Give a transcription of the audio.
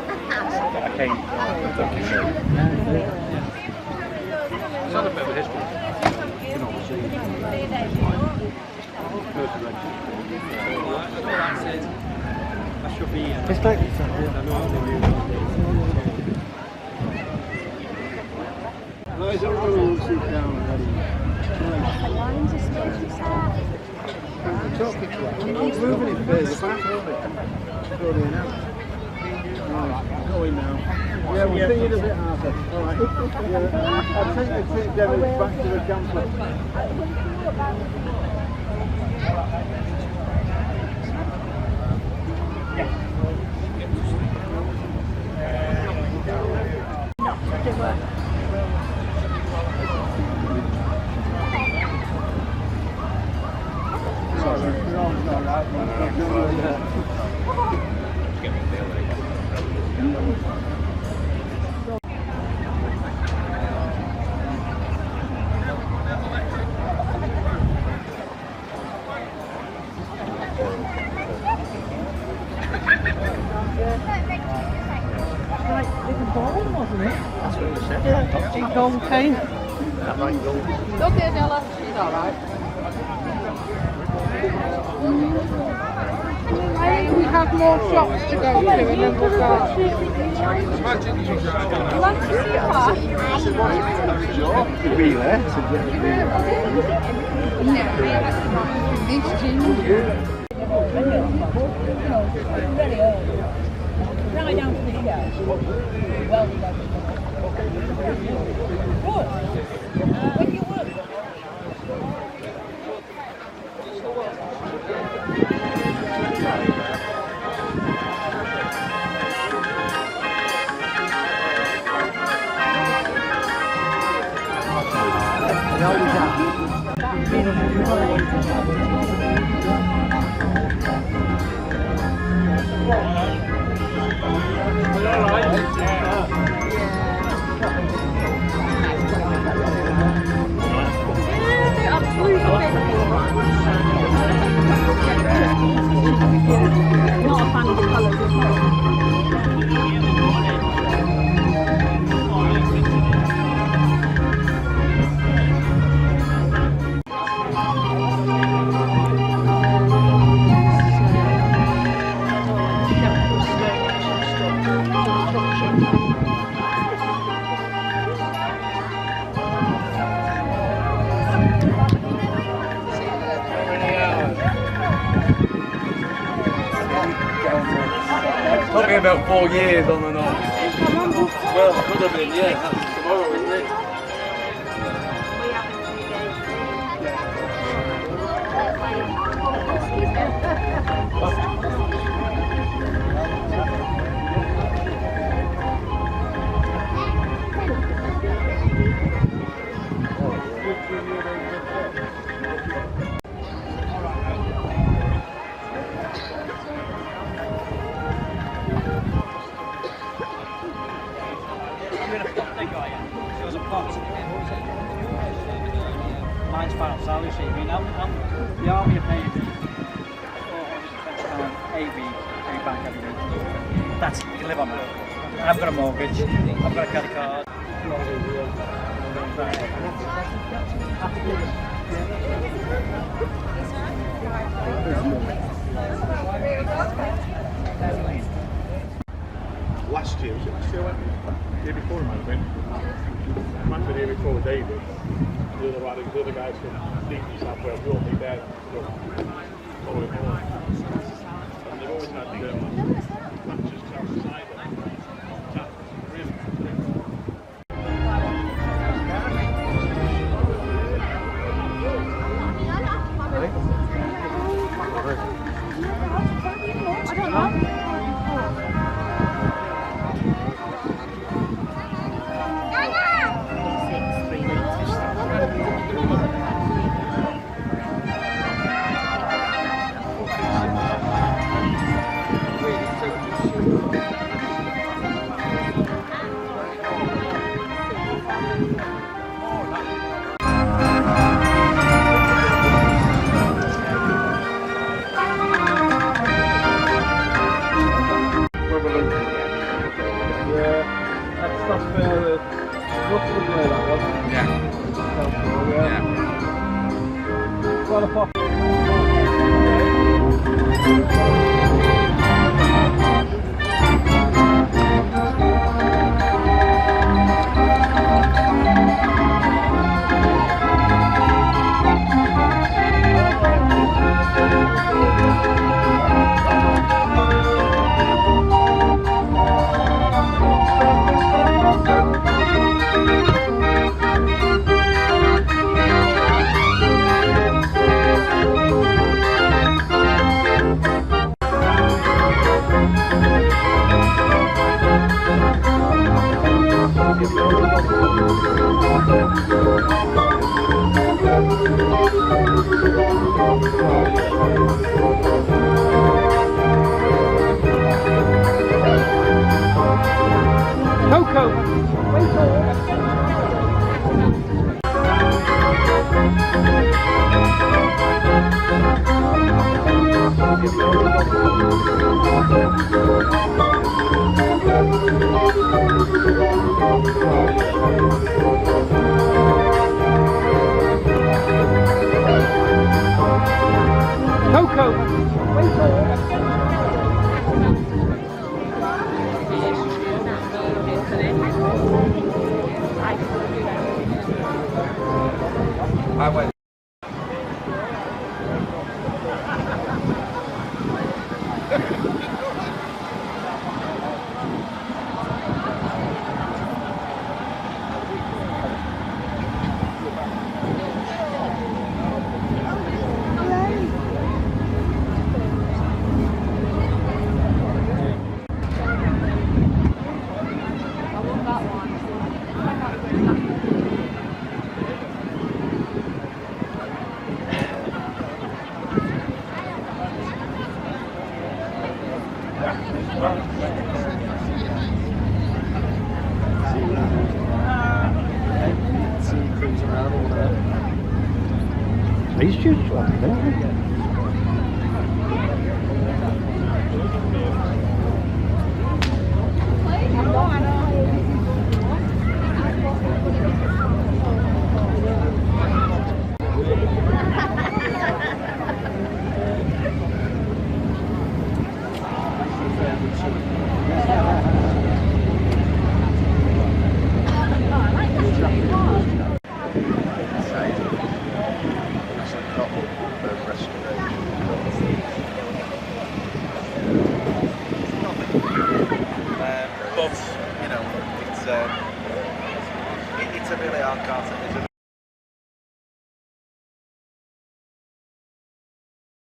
I came. It's not a bit of a history. You know, that should be. It's like Guys, everyone will sit down and talking to us. Moving in phase, the back of it. Go in now. Right, go in now. Yeah, we'll sing it a bit harder. Alright. Yeah, I think the two devils back to the camper. That's what you said. yeah, gold cane. That might go. Okay, Nella, she's alright. I think we have more shops to go to and then we'll go. Right down to the hill. Well done. Good. When you work. Not a fan of the colours, it's not. Took me about 4 years on and off. Well, it could have been, yeah. That's tomorrow, isn't it? Mine's final salary sheet. I mean, the army are paid £420 AB bank every week. That's you can live on that. I've got a mortgage. I've got a credit card. Last year, was it last year I went? The year before I might have been. I might have been here before with David. The other guys from Deep South Wales, we all meet there. And they've always had matches outside of that. Really. I don't know. that's fair. Roughly where that was. Yeah. Yeah. Yeah. Well, if I Coco! I went. These shoes, don't they?